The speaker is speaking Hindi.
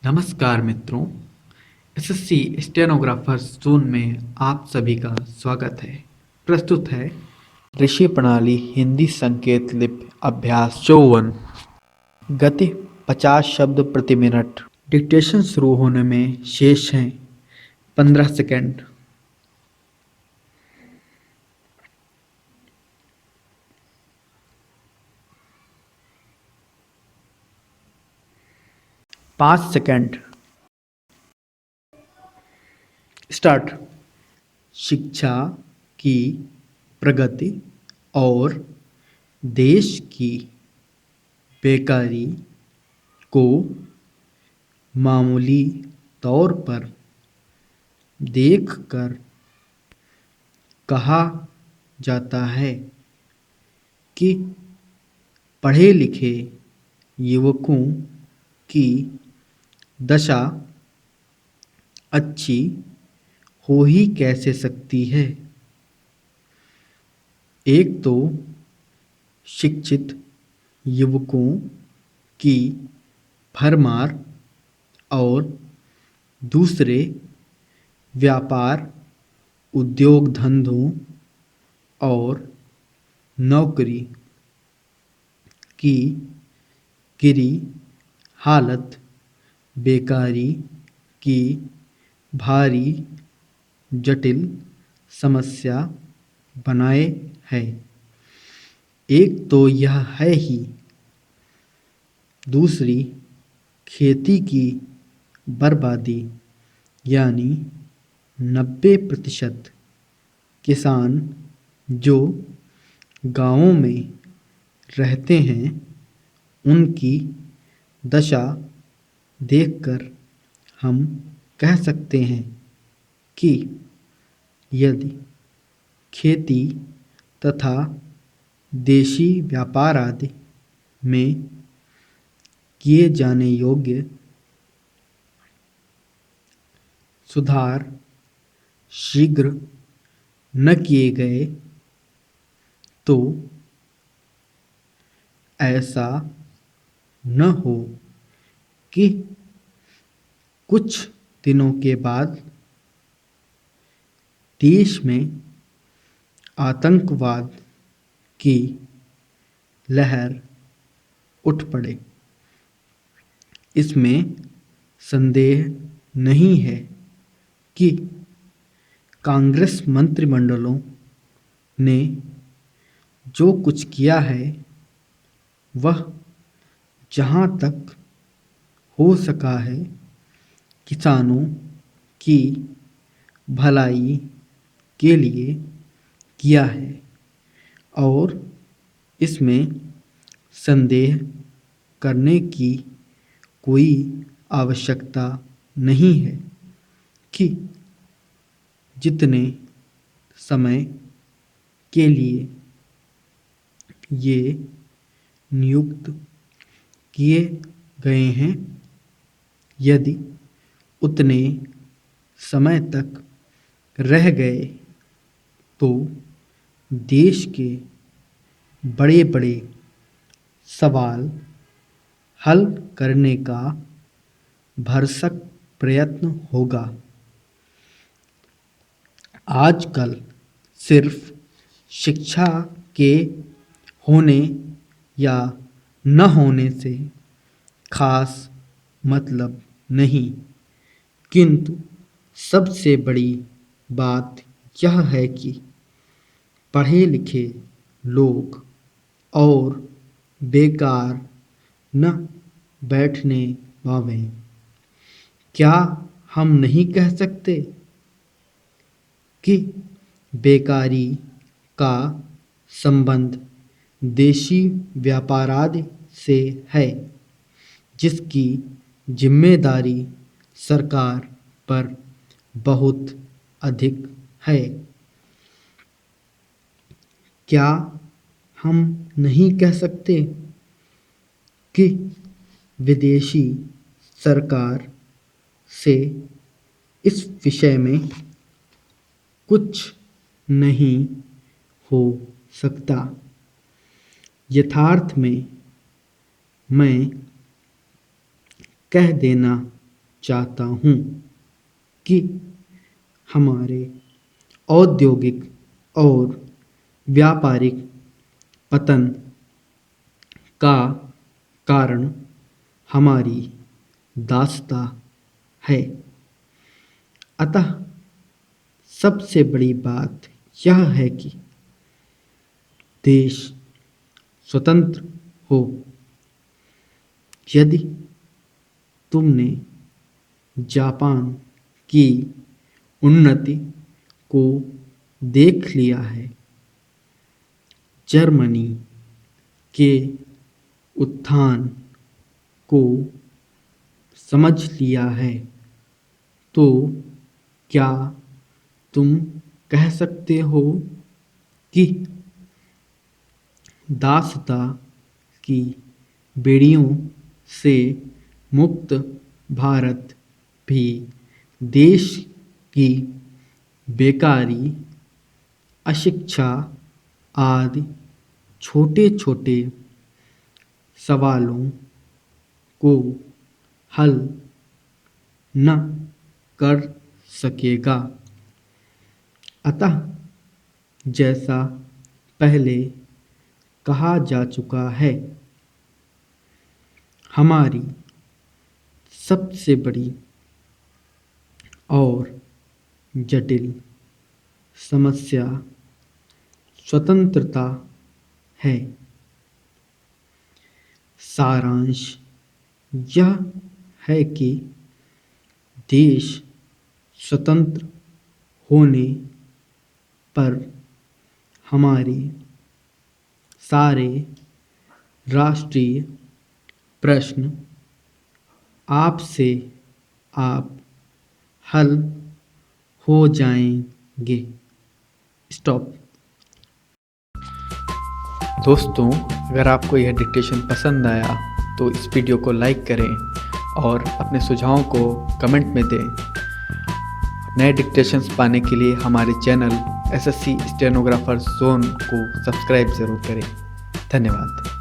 नमस्कार मित्रों, एसएससी स्टेनोग्राफर्स जोन में आप सभी का स्वागत है। प्रस्तुत है ऋषि प्रणाली हिंदी संकेत लिपि अभ्यास 54। गति 50 शब्द प्रति मिनट। डिक्टेशन शुरू होने में शेष हैं 15 सेकंड। पाँच सेकंड। स्टार्ट। शिक्षा की प्रगति और देश की बेकारी को मामूली तौर पर देखकर कहा जाता है कि पढ़े लिखे युवकों की दशा अच्छी हो ही कैसे सकती है। एक तो शिक्षित युवकों की भरमार और दूसरे व्यापार उद्योग धंधों और नौकरी की गिरी हालत बेकारी की भारी जटिल समस्या बनाए है। एक तो यह है ही, दूसरी खेती की बर्बादी, यानी 90% किसान जो गांवों में रहते हैं उनकी दशा देखकर हम कह सकते हैं कि यदि खेती तथा देशी व्यापार आदि में किए जाने योग्य सुधार शीघ्र न किए गए तो ऐसा न हो कि कुछ दिनों के बाद देश में आतंकवाद की लहर उठ पड़े। इसमें संदेह नहीं है कि कांग्रेस मंत्रिमंडलों ने जो कुछ किया है वह जहाँ तक हो सका है किसानों की भलाई के लिए किया है और इसमें संदेह करने की कोई आवश्यकता नहीं है कि जितने समय के लिए ये नियुक्त किए गए हैं, यदि उतने समय तक रह गए तो देश के बड़े बड़े सवाल हल करने का भरसक प्रयत्न होगा। आजकल सिर्फ शिक्षा के होने या न होने से खास मतलब नहीं, किंतु सबसे बड़ी बात यह है कि पढ़े लिखे लोग और बेकार न बैठने पावें। क्या हम नहीं कह सकते कि बेकारी का संबंध देशी व्यापारादि से है, जिसकी जिम्मेदारी सरकार पर बहुत अधिक है। क्या हम नहीं कह सकते कि विदेशी सरकार से इस विषय में कुछ नहीं हो सकता। यथार्थ में मैं कह देना चाहता हूँ कि हमारे औद्योगिक और व्यापारिक पतन का कारण हमारी दासता है। अतः सबसे बड़ी बात यह है कि देश स्वतंत्र हो। यदि तुमने जापान की उन्नति को देख लिया है, जर्मनी के उत्थान को समझ लिया है, तो क्या तुम कह सकते हो कि दासता की बेड़ियों से मुक्त भारत भी देश की बेकारी, अशिक्षा आदि छोटे छोटे सवालों को हल न कर सकेगा? अतः जैसा पहले कहा जा चुका है, हमारी सबसे बड़ी और जटिल समस्या स्वतंत्रता है। सारांश यह है कि देश स्वतंत्र होने पर हमारे सारे राष्ट्रीय प्रश्न आपसे आप हल हो जाएंगे। स्टॉप। दोस्तों, अगर आपको यह डिक्टेशन पसंद आया तो इस वीडियो को लाइक करें और अपने सुझावों को कमेंट में दें। नए डिक्टेशंस पाने के लिए हमारे चैनल एसएससी स्टेनोग्राफर जोन को सब्सक्राइब ज़रूर करें। धन्यवाद।